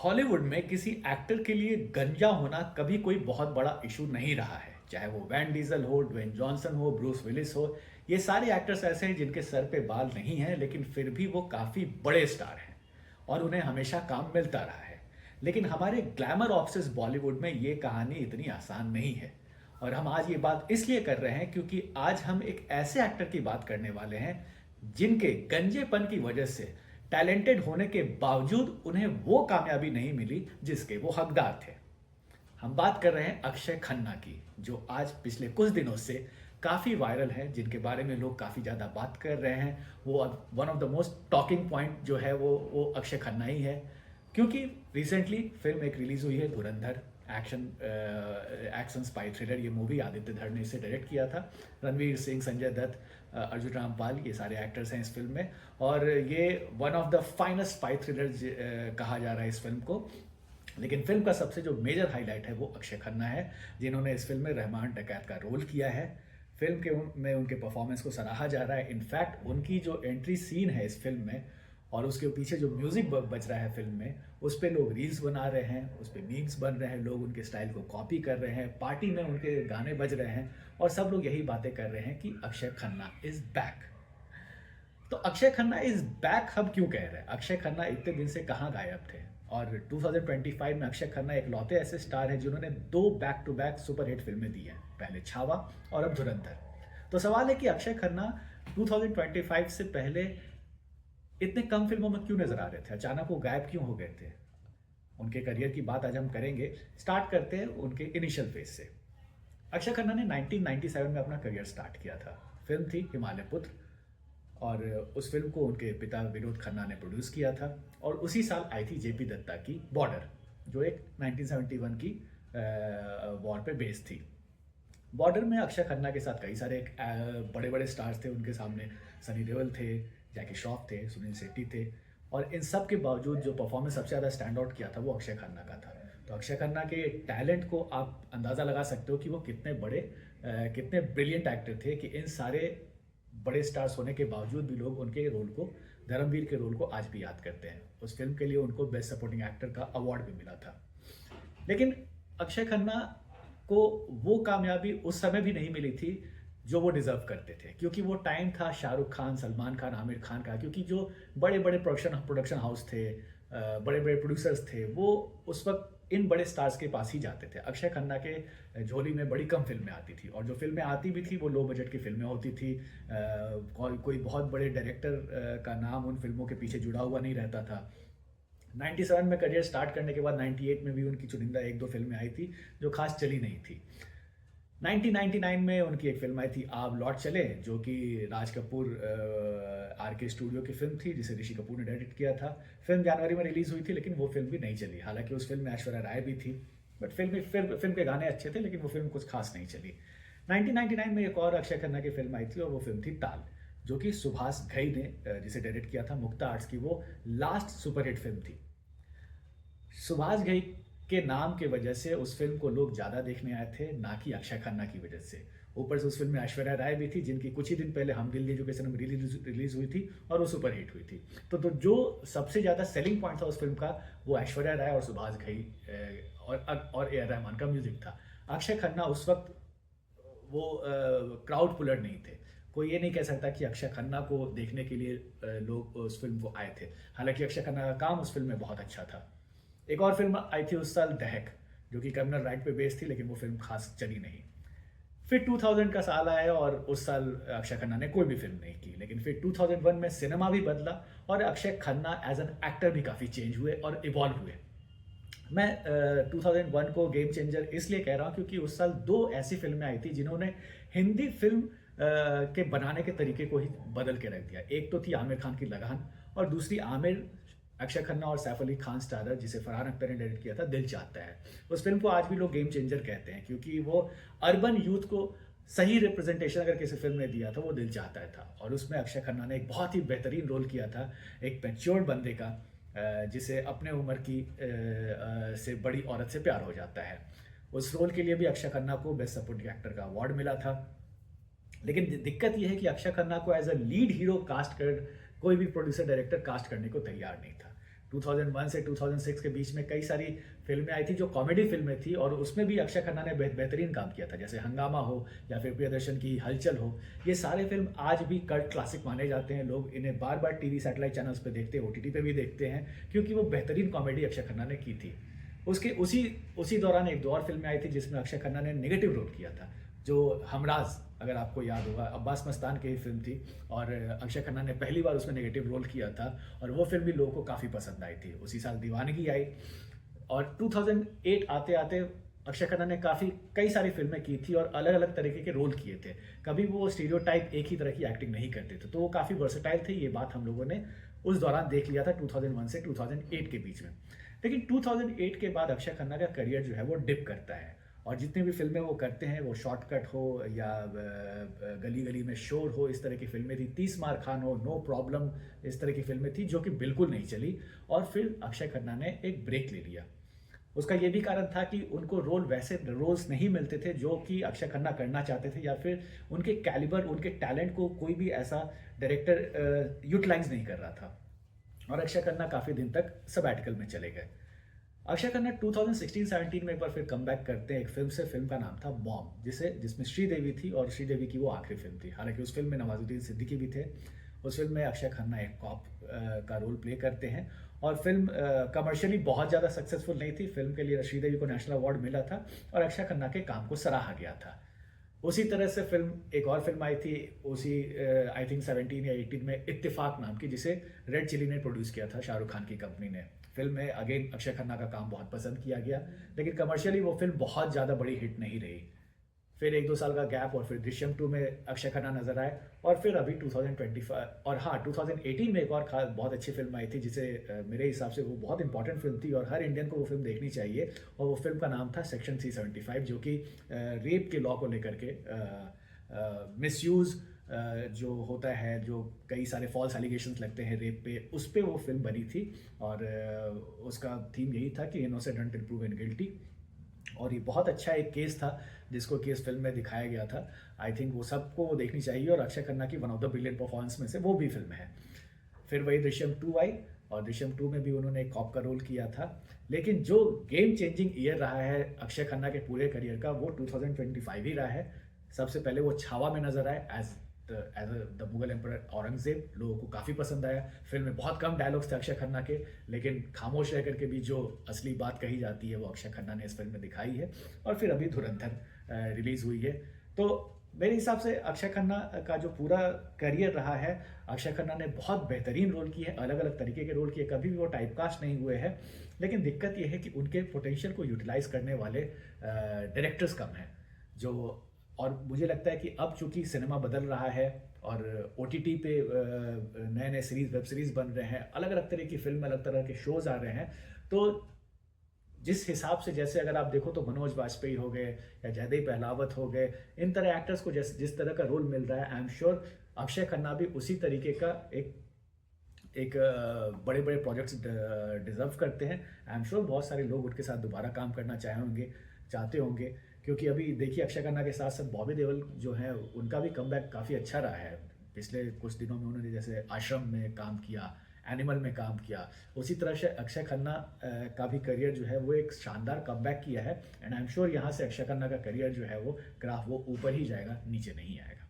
Hollywood में किसी actor के लिए गंजा होना कभी कोई बहुत बड़ा इशू नहीं रहा है। चाहे वो वैन डीजल हो, ड्वेन जॉनसन हो, ब्रूस विलिस हो। ये सारे एक्टर्स ऐसे हैं जिनके सर पे बाल नहीं हैं, लेकिन फिर भी वो काफ़ी बड़े स्टार हैं और उन्हें हमेशा काम मिलता रहा है। लेकिन हमारे ग्लैमर ऑब्सेस बॉलीवुड में ये कहानी इतनी आसान नहीं है। और हम आज ये बात इसलिए कर रहे हैं क्योंकि आज हम एक ऐसे एक्टर की बात करने वाले हैं जिनके गंजेपन की वजह से टैलेंटेड होने के बावजूद उन्हें वो कामयाबी नहीं मिली जिसके वो हकदार थे। हम बात कर रहे हैं अक्षय खन्ना की, जो आज पिछले कुछ दिनों से काफ़ी वायरल है, जिनके बारे में लोग काफ़ी ज़्यादा बात कर रहे हैं। वो one of the most talking point जो है वो अक्षय खन्ना ही है, क्योंकि रिसेंटली फिल्म एक रिलीज़ हुई है, धुरंधर। एक्शन एक्शन स्पाई थ्रिलर ये मूवी आदित्य धर ने इसे डायरेक्ट किया था। रणवीर सिंह, संजय दत्त, अर्जुन रामपाल, ये सारे एक्टर्स हैं इस फिल्म में। और ये one of the finest spy thriller कहा जा रहा है इस फिल्म को। लेकिन फिल्म का सबसे जो मेजर हाईलाइट है वो अक्षय खन्ना है, जिन्होंने इस फिल्म में रहमान डकैत का रोल किया है। फिल्म में उनके परफॉर्मेंस को सराहा जा रहा है। इनफैक्ट उनकी जो एंट्री सीन है इस फिल्म में और उसके पीछे जो म्यूजिक बज रहा है फिल्म में, उस पर लोग रील्स बना रहे हैं, उस पर मीम्स बन रहे हैं, लोग उनके स्टाइल को कॉपी कर रहे हैं, पार्टी में उनके गाने बज रहे हैं और सब लोग यही बातें कर रहे हैं कि अक्षय खन्ना इज बैक। तो अक्षय खन्ना इज बैक हम क्यों कह रहे हैं? अक्षय खन्ना इतने दिन से कहाँ गायब थे? और 2025 में अक्षय खन्ना एक लौते ऐसे स्टार हैं जिन्होंने 2 बैक टू बैक सुपरहिट फिल्में दी हैं, पहले छावा और अब धुरंधर। तो सवाल है कि अक्षय खन्ना 2025 से पहले इतने कम फिल्मों में क्यों नजर आ रहे थे? अचानक वो गायब क्यों हो गए थे? उनके करियर की बात आज हम करेंगे। स्टार्ट करते हैं उनके इनिशियल फेज से। अक्षय खन्ना ने 1997 में अपना करियर स्टार्ट किया था। फिल्म थी हिमालय पुत्र और उस फिल्म को उनके पिता विनोद खन्ना ने प्रोड्यूस किया था। और उसी साल आई थी जेपी दत्ता की बॉर्डर, जो एक 1971 की वॉर पे बेस्ड थी। बॉर्डर में अक्षय खन्ना के साथ कई सारे बड़े बड़े स्टार्स थे उनके सामने। सनी देओल थे, जैकी श्रॉफ थे, सुनील शेट्टी थे। और इन सब के बावजूद जो परफॉर्मेंस सबसे ज़्यादा स्टैंड आउट किया था वो अक्षय खन्ना का था। तो अक्षय खन्ना के टैलेंट को आप अंदाज़ा लगा सकते हो कि वो कितने बड़े कितने ब्रिलियंट एक्टर थे कि इन सारे बड़े स्टार्स होने के बावजूद भी लोग उनके रोल को, धर्मवीर के रोल को आज भी याद करते हैं। उस फिल्म के लिए उनको बेस्ट सपोर्टिंग एक्टर का अवार्ड भी मिला था। लेकिन अक्षय खन्ना को वो कामयाबी उस समय भी नहीं मिली थी जो वो डिजर्व करते थे, क्योंकि वो टाइम था शाहरुख खान, सलमान खान, आमिर खान का। क्योंकि जो बड़े बड़े प्रोडक्शन हाउस थे, बड़े बड़े प्रोड्यूसर्स थे, वो उस वक्त इन बड़े स्टार्स के पास ही जाते थे। अक्षय खन्ना के झोली में बड़ी कम फिल्में आती थी और जो फिल्में आती भी थी वो लो बजट की फिल्में होती थी। कोई बहुत बड़े डायरेक्टर का नाम उन फिल्मों के पीछे जुड़ा हुआ नहीं रहता था। 97 में करियर स्टार्ट करने के बाद 98 में भी उनकी चुनिंदा 1-2 फिल्में आई थी जो खास चली नहीं थी। 1999 में उनकी एक फिल्म आई थी आप लौट चले, जो कि राज कपूर आर के स्टूडियो की फिल्म थी, जिसे ऋषि कपूर ने डायरेक्ट किया था। फिल्म जनवरी में रिलीज हुई थी, लेकिन वो फिल्म भी नहीं चली। हालांकि उस फिल्म में ऐश्वर्या राय भी थी, बट फिल्म के गाने अच्छे थे, लेकिन वो फिल्म कुछ खास नहीं चली। 1999 में एक और अक्षय खन्ना की फिल्म आई थी और वो फिल्म थी ताल, जो कि सुभाष घई ने जिसे डायरेक्ट किया था, मुक्ता आर्ट्स की वो लास्ट सुपरहिट फिल्म थी। सुभाष घई के नाम के वजह से उस फिल्म को लोग ज़्यादा देखने आए थे, ना कि अक्षय खन्ना की वजह से। ऊपर से उस फिल्म में ऐश्वर्या राय भी थी, जिनकी कुछ ही दिन पहले हम दिल दे चुके सनम रिलीज हुई थी और वो सुपर हिट हुई थी। तो जो सबसे ज़्यादा सेलिंग पॉइंट था उस फिल्म का, वो ऐश्वर्या राय और सुभाष घई और ए आर रहमान का म्यूजिक था। अक्षय खन्ना उस वक्त वो क्राउड पुलर नहीं थे। कोई ये नहीं कह सकता कि अक्षय खन्ना को देखने के लिए लोग उस फिल्म को आए थे। हालांकि अक्षय खन्ना का काम उस फिल्म में बहुत अच्छा था। एक और फिल्म आई थी उस साल, दहक, जो कि क्रिमिनल राइट पे बेस्ड थी, लेकिन वो फिल्म खास चली नहीं। फिर 2000 का साल आया और उस साल अक्षय खन्ना ने कोई भी फिल्म नहीं की। लेकिन फिर 2001 में सिनेमा भी बदला और Akshaye Khanna as an actor भी काफ़ी चेंज हुए और इवॉल्व हुए। मैं 2001 को गेम चेंजर इसलिए कह रहा हूँ क्योंकि उस साल 2 ऐसी फिल्में आई थी जिन्होंने हिंदी फिल्म के बनाने के तरीके को ही बदल के रख दिया। एक तो थी आमिर खान की लगान और दूसरी आमिर, अक्षय खन्ना और सैफ अली खान स्टारर, जिसे फरहान अख्तर ने डायरेक्ट किया था, दिल चाहता है। उस फिल्म को आज भी लोग गेम चेंजर कहते हैं क्योंकि वो अर्बन यूथ को सही रिप्रेजेंटेशन अगर किसी फिल्म ने दिया था वो दिल चाहता है था। और उसमें अक्षय खन्ना ने एक बहुत ही बेहतरीन रोल किया था, एक मैच्योर बंदे का जिसे अपने उम्र की से बड़ी औरत से प्यार हो जाता है। उस रोल के लिए भी अक्षय खन्ना को बेस्ट सपोर्टिंग एक्टर का अवार्ड मिला था। लेकिन दिक्कत यह है कि अक्षय खन्ना को as a lead hero cast कर कोई भी प्रोड्यूसर डायरेक्टर कास्ट करने को तैयार नहीं था। 2001 से 2006 के बीच में कई सारी फ़िल्में आई थी जो कॉमेडी फ़िल्में थी और उसमें भी अक्षय खन्ना ने बेहतरीन काम किया था। जैसे हंगामा हो या फिर प्रियदर्शन की हलचल हो, ये सारे फ़िल्म आज भी कल्ट क्लासिक माने जाते हैं। लोग इन्हें बार-बार टीवी सैटेलाइट चैनल्स पे देखते हैं, ओटीटी पे भी देखते हैं क्योंकि वो बेहतरीन कॉमेडी अक्षय खन्ना ने की थी। उसके उसी उसी दौरान एक दो और फ़िल्में आई थी जिसमें अक्षय खन्ना ने नेगेटिव रोल किया था, जो हमराज़ अगर आपको याद होगा, अब्बास मस्तान की ही फ़िल्म थी और अक्षय खन्ना ने पहली बार उसमें नेगेटिव रोल किया था और वो फ़िल्म भी लोगों को काफ़ी पसंद आई थी। उसी साल दीवानगी आई और 2008 आते-आते अक्षय खन्ना ने कई सारी फ़िल्में की थी और अलग-अलग तरीके के रोल किए थे। कभी वो स्टीरियोटाइप एक ही तरह की एक्टिंग नहीं करते थे, तो वो काफ़ी वर्सेटाइल थे, ये बात हम लोगों ने उस दौरान देख लिया था 2001 से 2008 के बीच में। लेकिन 2008 के बाद अक्षय खन्ना का करियर जो है वो डिप करता है और जितनी भी फ़िल्में वो करते हैं, वो शॉर्टकट हो या गली गली में शोर हो, इस तरह की फ़िल्में थी, 30 मार खान हो, नो प्रॉब्लम, इस तरह की फ़िल्में थी जो कि बिल्कुल नहीं चली और फिर अक्षय खन्ना ने एक ब्रेक ले लिया। उसका ये भी कारण था कि उनको वैसे रोल्स नहीं मिलते थे जो कि अक्षय खन्ना करना चाहते थे या फिर उनके कैलिबर, उनके टैलेंट को कोई भी ऐसा डायरेक्टर यूटिलाइज़ नहीं कर रहा था और अक्षय खन्ना काफ़ी दिन तक सबैटिकल में चले गए। अक्षय खन्ना 2016-17 में एक बार फिर कमबैक करते हैं एक फ़िल्म से। फ़िल्म का नाम था मॉम, जिसमें श्रीदेवी थी और श्रीदेवी की वो आखिरी फ़िल्म थी। हालाँकि उस फ़िल्म में नवाज़ुद्दीन सिद्दीकी भी थे। उस फ़िल्म में अक्षय खन्ना एक कॉप का रोल प्ले करते हैं और फ़िल्म कमर्शियली बहुत ज़्यादा सक्सेसफुल नहीं थी। फ़िल्म के लिए श्रीदेवी को नेशनल अवार्ड मिला था और अक्षय खन्ना के काम को सराहा गया था। उसी तरह से एक और फ़िल्म आई थी उसी आई थिंक 17 या 18 में, इत्तेफ़ाक नाम की, जिसे रेड चिली ने प्रोड्यूस किया था, शाहरुख खान की कंपनी ने। फ़िल्म में अगेन अक्षय खन्ना का काम बहुत पसंद किया गया, लेकिन कमर्शियली वो फ़िल्म बहुत ज़्यादा बड़ी हिट नहीं रही। फिर 1-2 साल का गैप और फिर दृश्यम 2 में अक्षय खन्ना नज़र आए और फिर अभी 2025 और हाँ, 2018 में एक और बहुत अच्छी फ़िल्म आई थी जिसे मेरे हिसाब से वो बहुत इंपॉर्टेंट फ़िल्म थी और हर इंडियन को वो फ़िल्म देखनी चाहिए और वो फ़िल्म का नाम था सेक्शन 375, जो कि रेप के लॉ को लेकर के मिसयूज़ जो होता है, जो कई सारे फॉल्स एलिगेशंस लगते हैं रेप पे, उस पे वो फ़िल्म बनी थी और उसका थीम यही था कि इनोसेंट अंटिल प्रूवन गिल्टी और ये बहुत अच्छा एक केस था जिसको कि इस फ़िल्म में दिखाया गया था। आई थिंक वो सबको देखनी चाहिए और अक्षय खन्ना की one of the brilliant performance में से वो भी फ़िल्म है। फिर वही दृश्यम 2 आई और दृश्यम 2 में भी उन्होंने एक कॉप का रोल किया था। लेकिन जो गेम चेंजिंग ईयर रहा है अक्षय खन्ना के पूरे करियर का, वो 2025 ही रहा है। सबसे पहले वो छावा में नज़र आए as the Mughal emperor Aurangzeb. लोगों को काफ़ी पसंद आया। फ़िल्म में बहुत कम डायलॉग्स थे अक्षय खन्ना के, लेकिन खामोश रह कर के भी जो असली बात कही जाती है वो अक्षय खन्ना ने इस फ़िल्म में दिखाई है। और फिर अभी धुरंधर रिलीज़ हुई है। तो मेरे हिसाब से अक्षय खन्ना का जो पूरा करियर रहा है, अक्षय खन्ना ने बहुत बेहतरीन रोल किए हैं, अलग-अलग तरीके के रोल किए, कभी भी वो टाइपकास्ट नहीं हुए हैं। लेकिन दिक्कत ये है कि उनके पोटेंशियल को यूटिलाइज़ करने वाले डायरेक्टर्स कम हैं। और मुझे लगता है कि अब चूँकि सिनेमा बदल रहा है और ओटीटी पे नए-नए वेब सीरीज़ बन रहे हैं, अलग-अलग तरह की फ़िल्म, अलग तरह के शोज़ आ रहे हैं, तो जिस हिसाब से, जैसे अगर आप देखो तो मनोज बाजपेयी हो गए या जयदेव पहलावत हो गए, इन तरह एक्टर्स को जिस तरह का रोल मिल रहा है, I am sure Akshay Khanna भी उसी तरीके का एक बड़े-बड़े प्रोजेक्ट्स डिज़र्व करते हैं। आई एम श्योर बहुत सारे लोग उनके साथ दोबारा काम करना चाहते होंगे क्योंकि अभी देखिए अक्षय खन्ना के साथ-साथ बॉबी देओल जो है, उनका भी कमबैक काफ़ी अच्छा रहा है। पिछले कुछ दिनों में उन्होंने जैसे आश्रम में काम किया, एनिमल में काम किया, उसी तरह से अक्षय खन्ना का भी करियर जो है वो एक शानदार कमबैक किया है एंड आई एम श्योर यहाँ से अक्षय खन्ना का करियर जो है वो ग्राफ वो ऊपर ही जाएगा, नीचे नहीं आएगा।